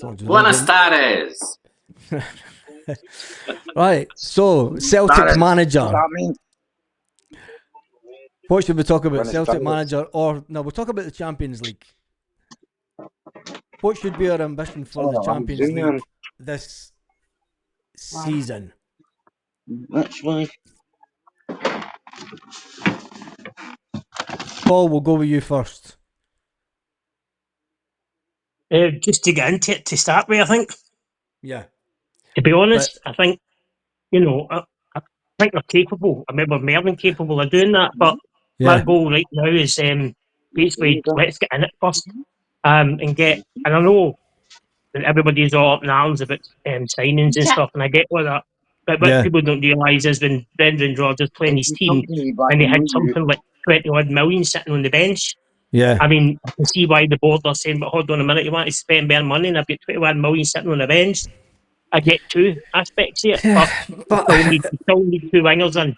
Buenas tardes. Right, so Celtic manager. That means What should we talk about? Buenas Celtic tardes. manager, or no? We'll talk about the Champions League. What should be our ambition for the Champions League this season? Actually, Paul, we'll go with you first. Just to get into it to start with, I think. Yeah. To be honest, I think, I think we're capable. I mean, we're more than capable of doing that. But my goal right now is basically let's get in it first and get. And I know that everybody's all up in arms about signings and stuff, and I get all that. But what people don't realise is when Brendan Rodgers playing his team and they had something like 20 odd million sitting on the bench. Yeah. I mean, I can see why the board are saying, but hold on a minute, you want to spend more money and I've got 21 million sitting on the bench. I get two aspects here, but we still need two wingers and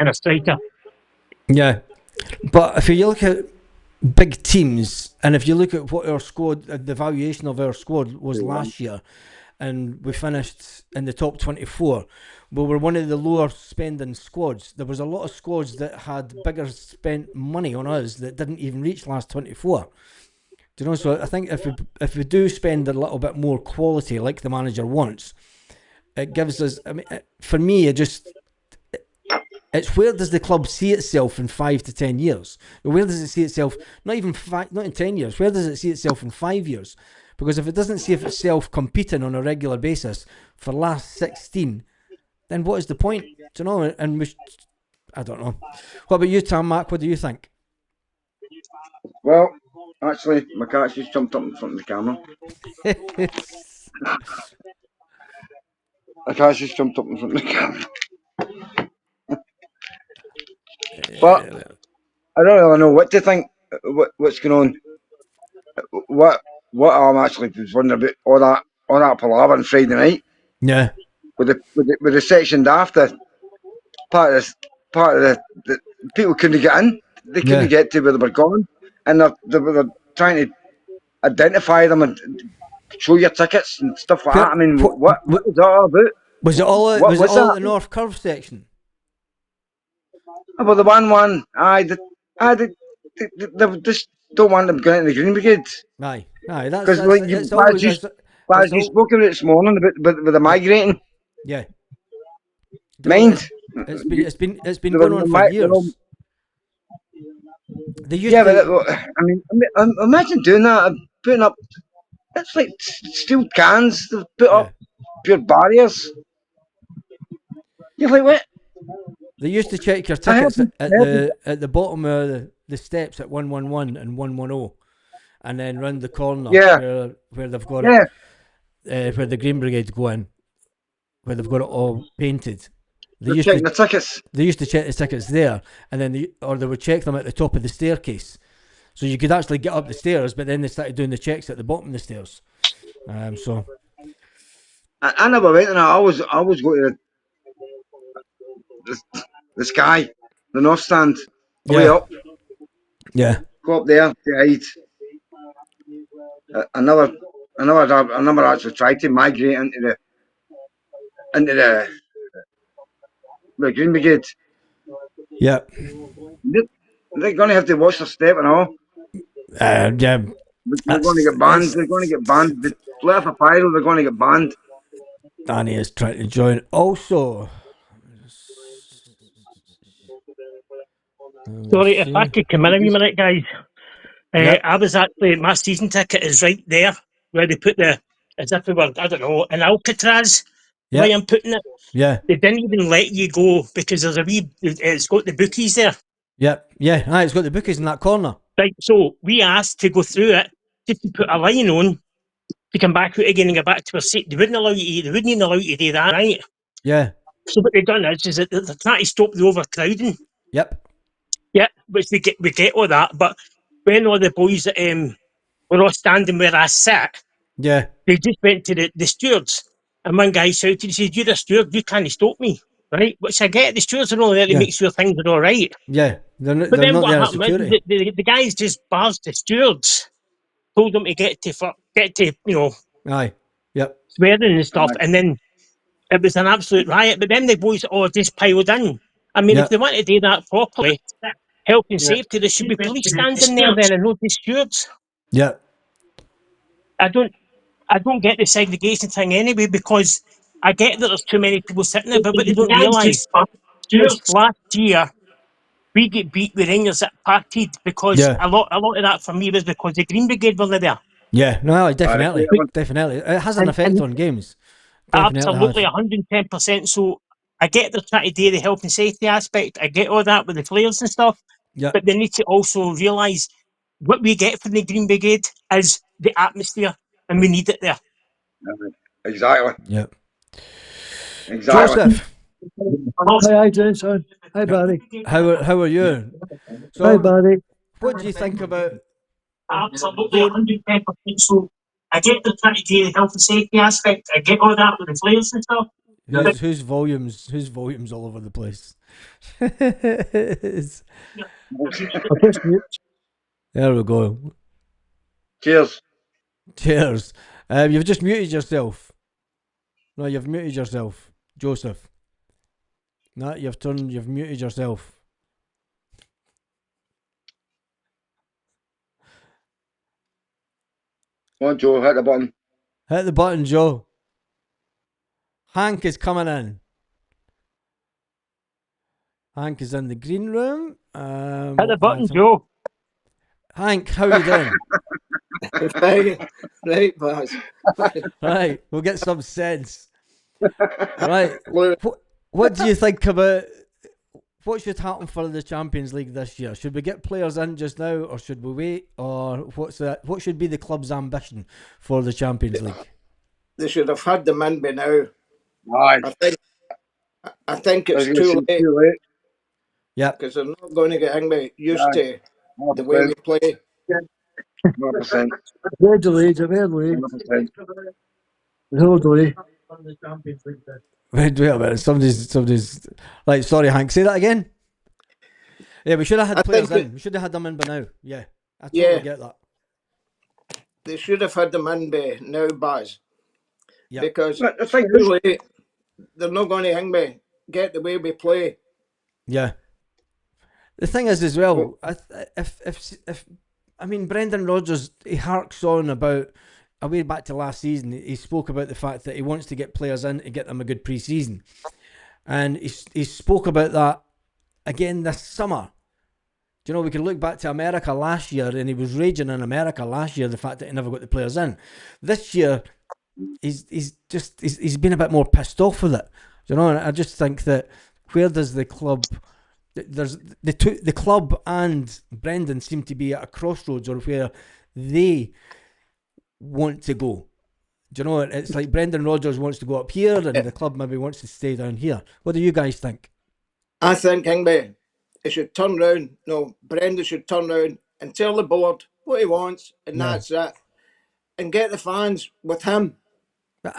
a striker. Yeah, but if you look at big teams, and if you look at what our squad, the valuation of our squad was last year, and we finished in the top 24, we were one of the lower spending squads. There was a lot of squads that had bigger spent money on us that didn't even reach last 24. Do you know? So I think if we do spend a little bit more quality, like the manager wants, it gives us. I mean, for me, it's where does the club see itself in 5 to 10 years? Where does it see itself? Not in 10 years. Where does it see itself in 5 years? Because if it doesn't see itself competing on a regular basis for last 16, then what is the point? Do you know? And I don't know. What about you, Tam Mac? What do you think? well, actually, my cat's just jumped up in front of the camera. My cat's just jumped up in front of the camera. But I don't really know what to think. What's going on? What I'm actually was wondering about all that palaver on Friday night. Yeah. With the sectioned after part of the people couldn't get in. They couldn't get to where they were going, and they were trying to identify them and show your tickets and stuff like that. I mean, what was that all about? Was it all at the North Curve section? Well, the one, they just don't want them going into the Green Brigade. Aye, that's because like you spoke about it this morning about the migrating. Yeah. Mind. It's been going on for years. I mean, imagine doing that, putting up. It's like steel cans. They've put up pure barriers. You're like, what? They used to check your tickets at the bottom of the steps at 111 and 110, and then round the corner where they've got it, where the Green Brigade go in, where they've got it all painted. They used check the tickets. They used to check the tickets there, and then they would check them at the top of the staircase, so you could actually get up the stairs. But then they started doing the checks at the bottom of the stairs. So I never went, and I always go to the sky, the north stand, way up. Yeah. Go up there to hide. I never actually tried to migrate into the Green Brigade. Yeah. They're going to have to watch their step and all. Yeah. They're going to get banned. They're going to get banned. They let off a pyro, they're going to get banned. Danny is trying to join. Also, sorry, if I could come in a wee minute, guys. I was actually, my season ticket is right there where they put as if we were, I don't know, in Alcatraz, the way I'm putting it. Yeah. They didn't even let you go because there's it's got the bookies there. Yep. Yeah. It's got the bookies in that corner. Right, so we asked to go through it, just to put a line on, to come back out again and get back to our seat. They wouldn't even allow you to do that, right? Yeah. So what they've done is that they're trying to stop the overcrowding. Yep. Yeah, which we get all that, but when all the boys that were all standing where I sat, they just went to the stewards, and one guy shouted, he said, "You're the steward, you can't stop me." Right? Which I get, the stewards are only there to make sure things are all right. Yeah. But then what happened is the guys just barged the stewards, told them to get to Aye. Yep. swearing and stuff, Aye. and then it was an absolute riot. But then the boys all just piled in. I mean, if Yep. they want to do that properly, health and safety, there should be police standing there then and not the stewards. Yep. I don't I don't get the segregation thing anyway, because I get that there's too many people sitting there, but what they don't realise is last year we get beat with Rangers at Parkhead, because Yeah. a lot of that for me was because the Green Brigade were there. Yeah. No, Aye, definitely. clear one. Definitely. It has an And effect on games. Definitely absolutely has. 110%. So I get they're trying to do the health and safety aspect. I get all that with the players and stuff, Yep. but they need to also realise what we get from the Green Brigade is the atmosphere, and we need it there. Aye. Exactly. Yep. Exactly. Joseph, Hi, Jason. Hi, Barry. how are you? Hi, So, Barry. what do you think about Absolutely, going? 110%. So I get the trying to do the health and safety aspect. I get all that with the players and stuff. Yeah. Whose volumes all over the place? It's- I pushed mute. there we go. Cheers. Cheers. You've just muted yourself. No, you've muted yourself, Joseph. No, you've muted yourself. Come on, Joe, hit the button. Hit the button, Joe. Hank is coming in. Hank is in the green room. Hit the button, Joe. Hank, how you doing? Right, boss. Right, we'll get some sense. Right, what do you think about what should happen for the Champions League this year? Should we get players in just now, or should we wait? Or what should be the club's ambition for the Champions League? They should have had them in by now. Aye. I think I was it's going to too say late, too late. Yep. because they're not going to get used Aye. to the way we 100%. play. 100%. Very delayed. Very delayed. 100%. No delay. Wait a minute. Somebody's like, sorry, Hank. Say that again. Yeah, we should have had I players think in. We should have had them in by now. Yeah, I totally Yeah. get that. They should have had them in by now, Baz. Yeah. Because But the it's thing too is, late. They're not going to get the way we play. Yeah. The thing is, as well, if I mean, Brendan Rodgers, he harks on about way back to last season. He spoke about the fact that he wants to get players in to get them a good pre-season, and he spoke about that again this summer. Do you know, we can look back to America last year, and he was raging in America last year the fact that he never got the players in. This year, he's been a bit more pissed off with it. Do you know, and I just think that where does the club? There's the club and Brendan seem to be at a crossroads on where they want to go. Do you know, it's like Brendan Rodgers wants to go up here, and the club maybe wants to stay down here. What do you guys think? I think Hingby, he should turn round. No, Brendan should turn round and tell the board what he wants, and Yeah. that's it. And get the fans with him. But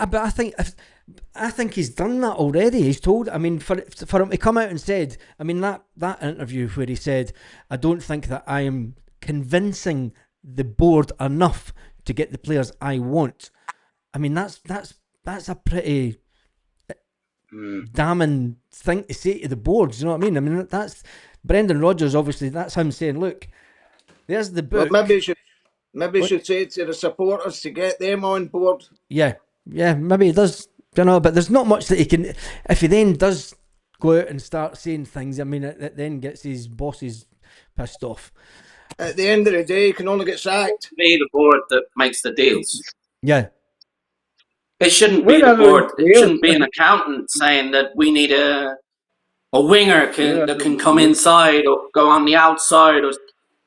I think he's done that already. He's told. I mean, for him to come out and said, I mean that interview where he said, I don't think that I am convincing the board enough to get the players I want. I mean, that's a pretty damning thing to say to the boards. You know what I mean? I mean, that's Brendan Rodgers. Obviously, that's him saying, look, there's the book. Well, maybe he should say to the supporters to get them on board. Yeah, maybe he does. You know, but there's not much that he can. If he then does go out and start saying things, I mean, it then gets his bosses pissed off. At the end of the day, you can only get sacked. Be the board that makes the deals. Yeah, It shouldn't be the board. It shouldn't be an accountant saying that we need a winger that can come inside or go on the outside,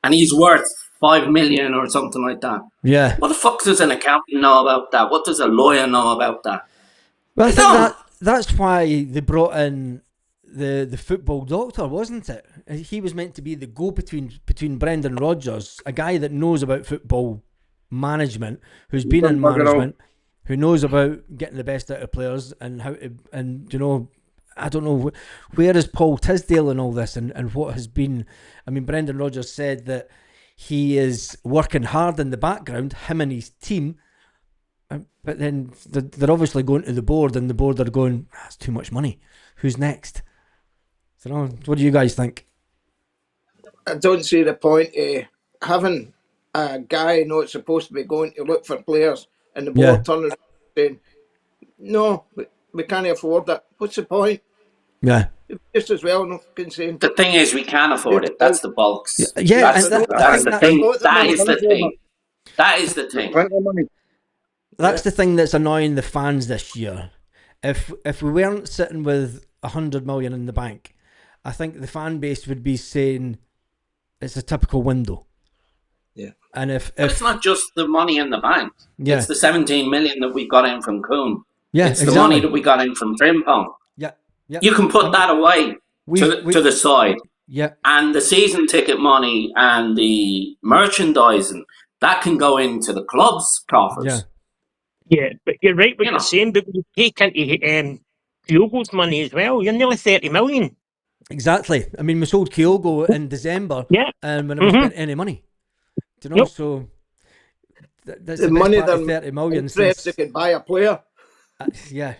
and he's worth 5 million or something like that. yeah. What the fuck does an accountant know about that? What does a lawyer know about that? Well, I think that's why they brought in the football doctor, wasn't it? He was meant to be the between Brendan Rodgers, a guy that knows about football management, who's been in management, who knows about getting the best out of players and how to, and you know, I don't know where is Paul Tisdale in all this and what has been. I mean, Brendan Rodgers said that he is working hard in the background, him and his team, But then they're obviously going to the board, and the board are going, that's too much money. Who's next? So, what do you guys think? I don't see the point of having a guy know it's supposed to be going to look for players and the board turning around saying, no, we can't afford that. What's the point? Yeah. Just as well, no, can say. The thing is, we can afford it. That's the bulks. Yeah, That's and the thing. That is the thing. That is the There's thing. plenty of money. That's the thing that's annoying the fans this year. If we weren't sitting with 100 million in the bank, I think the fan base would be saying it's a typical window. Yeah. And if But it's not just the money in the bank. Yeah. It's the 17 million that we got in from Coombe. Yeah, it's the money that we got in from Frimpong. Yeah. You can put that away to the side. Yeah. And the season ticket money and the merchandising, that can go into the club's coffers. Yeah. Yeah, but you're right what you're saying, but you take into Kyogo's money as well. You're nearly 30 million. Exactly. I mean, we sold Kyogo in December, and we never spent any money. Do you know? So that's the money part of 30 million. They could buy a player. Yeah.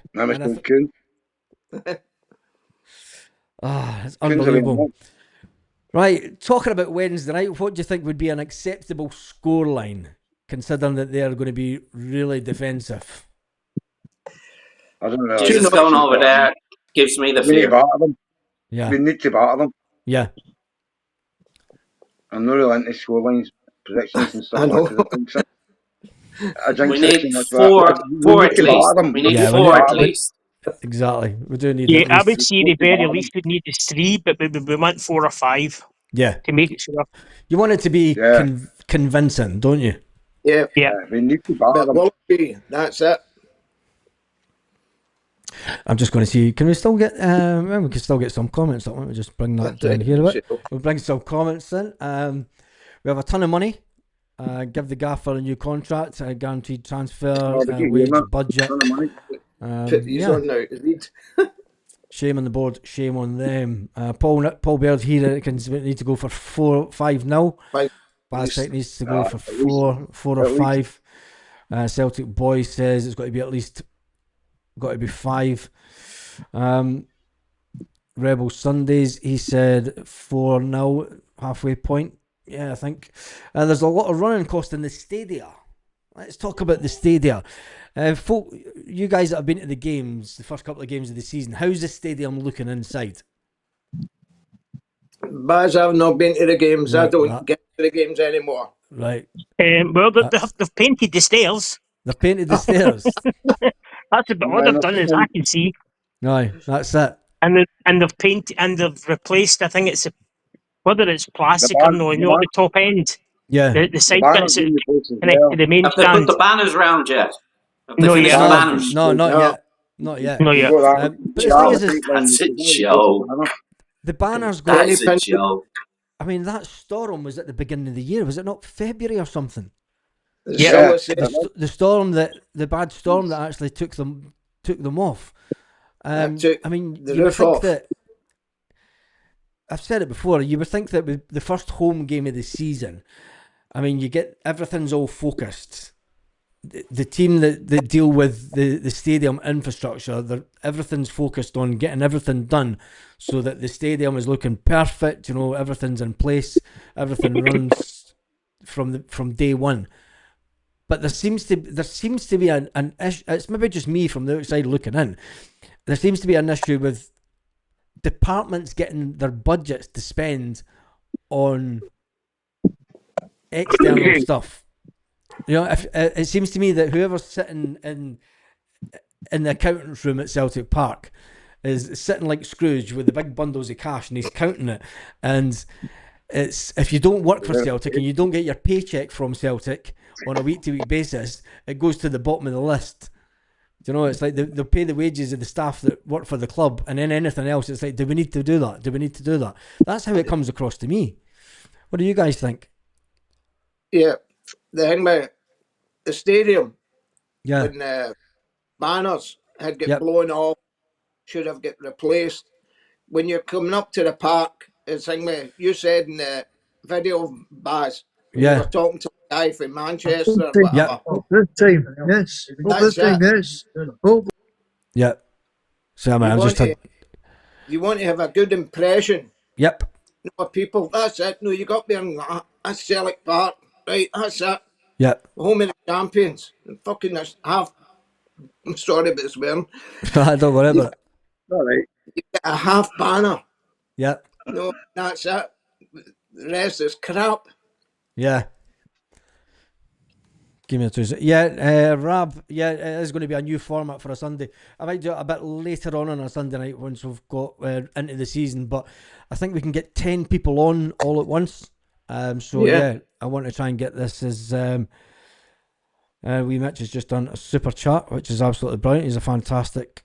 It's unbelievable. Right, talking about Wednesday night, what do you think would be an acceptable scoreline, considering that they are going to be really defensive? I don't know. Jesus going over there gives me the fear. We need to batter them. Yeah. We need to batter them. Yeah. I'm not really into scorelines, predictions and stuff like that. We need four at least. We need four at least. Exactly. We do need. Yeah, I would say the very least would need is 3, but we want 4 or 5. Yeah. To make it sure. You want it to be convincing, don't you? Yeah. We need to batter them. That's it. I'm just going to see. Can we still get? We can still get some comments. Let me just bring that down here a bit. We'll bring some comments in. We have a ton of money. Give the gaffer a new contract, a guaranteed transfer, wage budget. Shame on the board. Shame on them. Paul Baird here can need to go for 4-5-0. Bastek needs to go for 4 or 5. Celtic Boy says it's got to be at least. Got to be 5. Rebel Sundays, he said 4-0, halfway point. Yeah, I think. There's a lot of running cost in the stadia. Let's talk about the stadia. Folk, you guys that have been to the games, the first couple of games of the season, how's the stadium looking inside? Baz, I've not been to the games. I don't get to the games anymore. Right. Well, they've painted the stairs. They've painted the stairs. That's about all they've done, as I can see. No, that's it. And they've painted and they've replaced. I think it's whether it's plastic or no, at the top end. Yeah. The side bits connect to the main stand. Have they put the banners round yet? No, not yet. Not yet. But the thing is, that's a joke. The banners go. That's a joke. I mean, that storm was at the beginning of the year. Was it not February or something? Yeah. The storm the bad storm that actually took them off. I mean, you would think that. I've said it before. You would think that with the first home game of the season, I mean, you get everything's all focused. The team that deal with the stadium infrastructure, everything's focused on getting everything done so that the stadium is looking perfect. You know, everything's in place, everything runs from day one. But there seems to be an issue. It's maybe just me from the outside looking in. There seems to be an issue with departments getting their budgets to spend on external stuff. You know, it seems to me that whoever's sitting in the accountant's room at Celtic Park is sitting like Scrooge with the big bundles of cash and he's counting it. And it's if you don't work for Celtic and you don't get your paycheck from Celtic on a week-to-week basis, it goes to the bottom of the list. You know, it's like they'll pay the wages of the staff that work for the club, and then anything else, it's like, do we need to do that? Do we need to do that? That's how it comes across to me. What do you guys think? Yeah, the thing about the stadium, yeah, when banners had got blown off, should have got replaced. When you're coming up to the park, it's thing you said in the video, Baz, when you were talking to the guy from Manchester, Yeah. whatever. This time, yes. This time, yes. Hope. Yeah. So I mean, You I'm want just to, you want to have a good impression. Yep. No, people, that's it. No, you got there and that's Celtic Park. Right, that's it. Yep. Home of the champions. And fucking half, I'm sorry about swearing. Don't worry about it. All right. You get a half banner. Yep. No, that's it. The rest is crap. Yeah. Give me a two. Yeah, Rab. Yeah, it is going to be a new format for a Sunday. I might do it a bit later on a Sunday night once we've got into the season, but I think we can get 10 people on all at once. So yeah, I want to try and get this as wee Mitch has just done a super chat, which is absolutely brilliant. He's a fantastic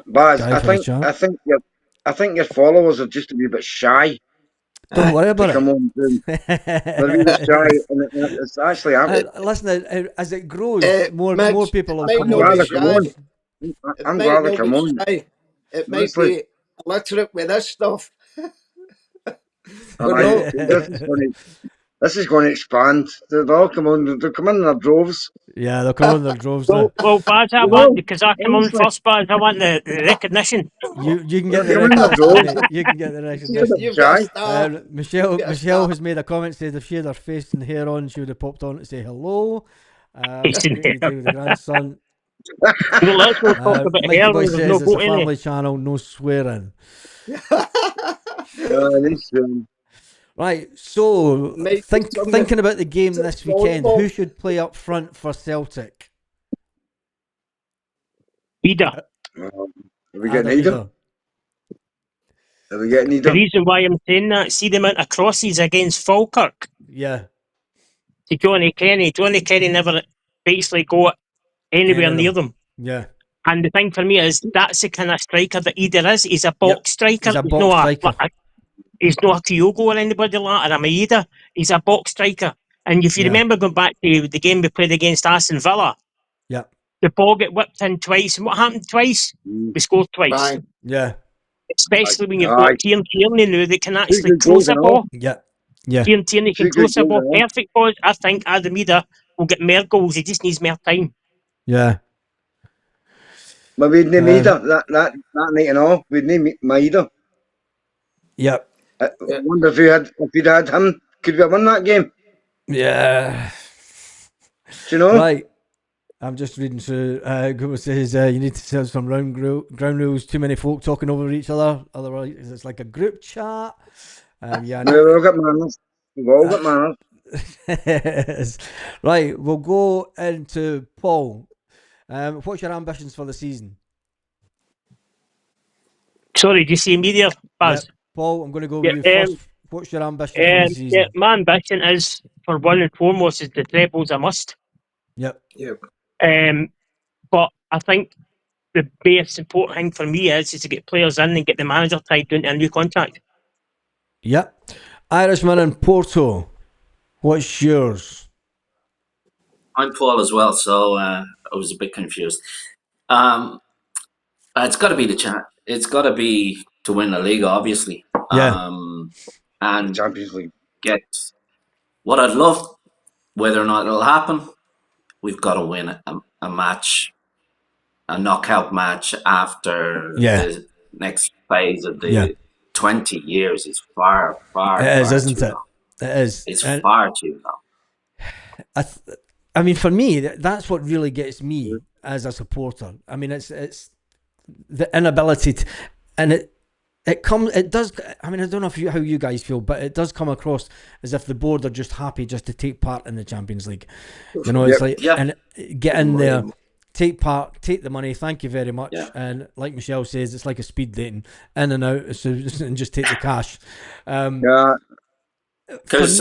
Baz, guy for the chat. I think your followers are just a wee bit shy. Don't worry about to come on. They're a wee bit shy, and it's actually. Listen, as it grows, more people will come I'm on. glad they come on. I'm glad they come on. Shy. It might Honestly. be illiterate with this stuff. This is going to expand. They'll all come on. They'll come in their droves. Yeah, they'll come on their droves. Well, Baz, I want, because I come on first, Baz, I want the recognition. You can get the Come in their recognition, droves. mate. You can get the recognition. You've got a star. Michelle has made a comment, says if she had her face and hair on, she would have popped on to say hello. Great day with the grandson. Well, let's not talk about Mikey hair. Boy There's says no it's a vote in it. family channel, no swearing. Right, so thinking about the game this weekend, who should play up front for Celtic? Ida. Are we getting Ida? Are we getting Ida? The reason why I'm saying that, see the amount of crosses against Falkirk. Yeah. To Johnny Kenny. Johnny Kenny never basically got anywhere near them. Yeah. And the thing for me is that's the kind of striker that Ida is. He's a box striker. He's a box striker. He's not a Kyogo or anybody like that, or a Maeda. He's a box striker. And if you remember going back to the game we played against Aston Villa, the ball get whipped in twice. And what happened twice? We scored twice. Bye. Yeah. Especially when you've got Kieran Tierney now that can actually close a ball. Yeah. Kieran Tierney can close a ball. Perfect balls. I think Adam Ida will get more goals. He just needs more time. Yeah. But we'd need Maeda that night and all. We'd need Maeda. Yep. I wonder if you'd had him, could we have won that game? Yeah. Do you know? Right. I'm just reading through. Google says you need to set some ground rules. Too many folk talking over each other. Otherwise, it's like a group chat. Yeah. We've all got manners. We've all got manners. Right. We'll go into Paul. What's your ambitions for the season? Sorry, do you see me there, Baz? Yep. Paul, I'm going to go with you first. What's your ambition for the season? Yeah, my ambition is, for one and foremost, is the treble's a must. Yep. But I think the most important thing for me is to get players in and get the manager tied down to a new contract. Yep. Irishman and Porto, what's yours? I'm Paul as well, so I was a bit confused. It's got to be the chat. It's got to be to win the league, obviously. Yeah. And Champions League. Get what I'd love, whether or not it'll happen. We've got to win a match, a knockout match after the next phase of the 20 years is far it is, isn't too it? long. It is. It's far too long. I mean, for me, that's what really gets me as a supporter. I mean, it's the inability to, and it does. I mean, I don't know how you guys feel, but it does come across as if the board are just happy just to take part in the Champions League. You know, it's like and get in there, take part, take the money. Thank you very much. And like Michelle says, it's like a speed dating, in and out, and just take the cash. Because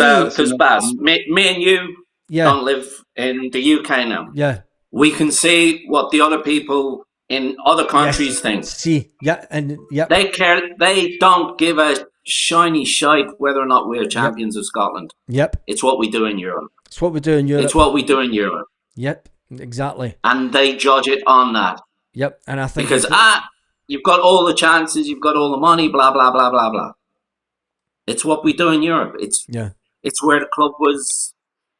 Baz, me and you don't live in the UK now. Yeah, we can see what the other people in other countries think. They care. They don't give a shiny shite whether or not we're champions of Scotland. Yep, it's what we do in Europe. It's what we do in Europe. It's what we do in Europe. Yep, exactly. And they judge it on that. Yep, and I think because you've got all the chances, you've got all the money, blah blah blah blah blah. It's what we do in Europe. It's where the club was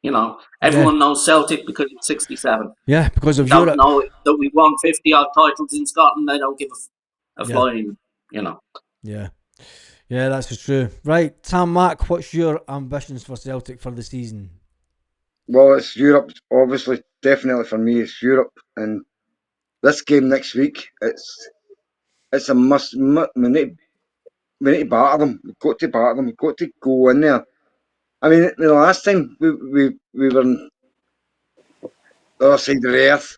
You know, everyone knows Celtic because it's 67. Yeah, because of Don't Europe. know that we won 50 odd titles in Scotland. They don't give a flying, you know. Yeah. Yeah, that's true. Right, Tam Mac, what's your ambitions for Celtic for the season? Well, it's Europe, obviously. Definitely for me, it's Europe. And this game next week, it's a must. We need to batter them. We've got to batter them. We've got to go in there. I mean, the last time we were on the other side of the earth,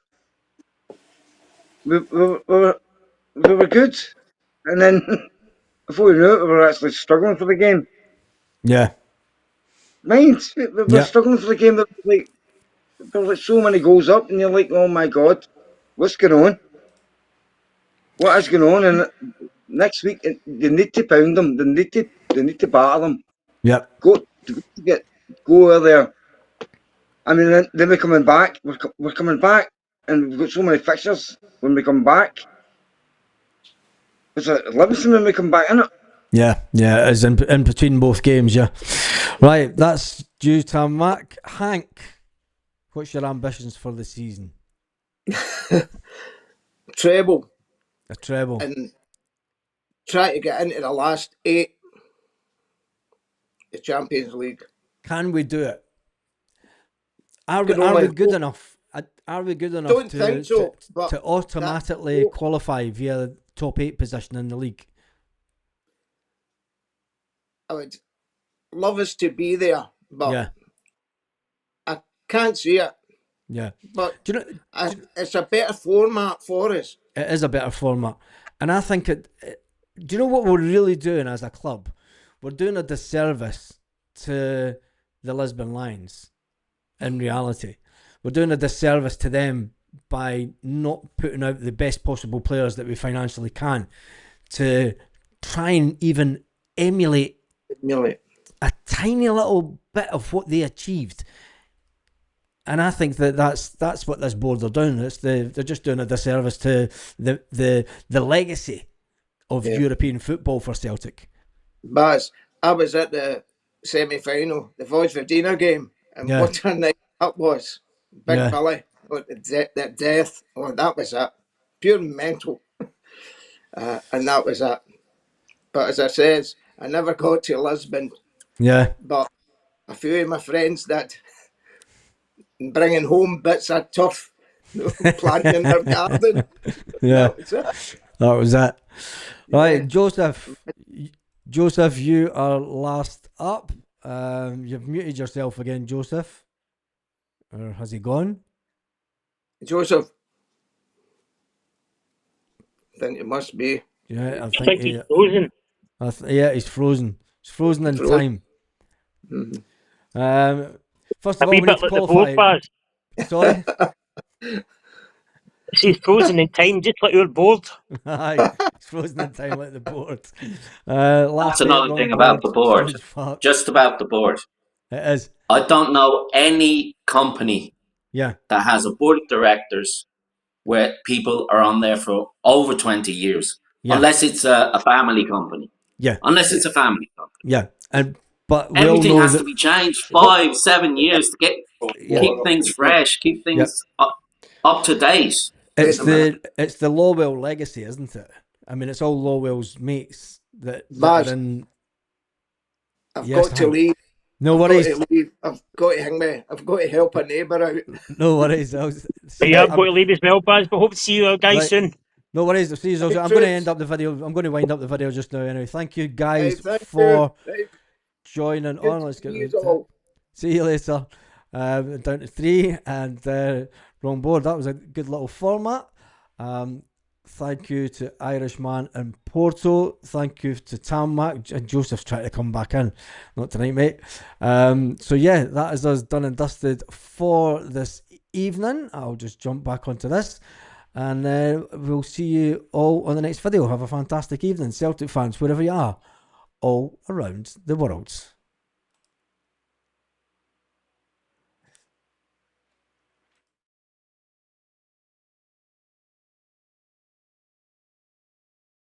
we were good. And then before we knew it, we were actually struggling for the game. Yeah. Mind, we were struggling for the game. There were like so many goals up, and you're like, oh my God, what's going on? What is going on? And next week, they need to pound them. They need to batter them. Yep. Go over there. I mean, then we're coming back. We're coming back, and we've got so many fixtures when we come back. It's like Livingston when we come back, isn't it? Yeah, it is in between both games, yeah. Right, that's due to Mac. Hank, what's your ambitions for the season? Treble. A treble. And try to get into the last 8, the Champions League. Can we do it? Are we good enough? Are we good enough to automatically qualify via the top 8 position in the league? I would love us to be there, but I can't see it. Yeah. But it's a better format for us. It is a better format. And I think do you know what we're really doing as a club? We're doing a disservice to the Lisbon Lions. In reality, we're doing a disservice to them by not putting out the best possible players that we financially can to try and even emulate a tiny little bit of what they achieved. And I think that's what this board are doing. They're just doing a disservice to the legacy of European football for Celtic. Baz, I was at the semi-final, the Vojvodina game, and what a night that was. Big Billy, that death, that was it. Pure mental. And that was it. But as I says, I never got to Lisbon. Yeah. But a few of my friends did. Bringing home bits of turf, planting in their garden. Yeah. That was it. That was it. Right, Joseph, you are last up. You've muted yourself again, Joseph. Or has he gone? Joseph. I think it must be. Yeah, I think he's frozen. He's frozen. He's frozen in time. Mm-hmm. First of all, we need to qualify. Sorry? She's frozen in time, just like your board. Aye, it's frozen in time like the board. That's another thing about the board. Just about the board. It is. I don't know any company that has a board of directors where people are on there for over 20 years. Unless it's a family company. Yeah. Unless it's a family company. Yeah. But everything has to be changed 5-7 years to keep things fresh, keep things up to date. It's the Lawwell legacy, isn't it? I mean, it's all Lawwell's mates that are in. I've got to leave. No worries. I've got to hang me. I've got to help a neighbour out. No worries. I've got to leave as well, Baz, but hope to see you guys soon. No worries. See you. I'm going to end up the video. I'm going to wind up the video just now. Anyway, thank you guys for joining on. Let's get see you later. Down to 3 and wrong board. That was a good little format. Thank you to Irishman and Porto. Thank you to Tam Mac and Joseph's trying to come back in. Not tonight, mate. So yeah, that is us done and dusted for this evening. I'll just jump back onto this. And we'll see you all on the next video. Have a fantastic evening, Celtic fans, wherever you are, all around the world.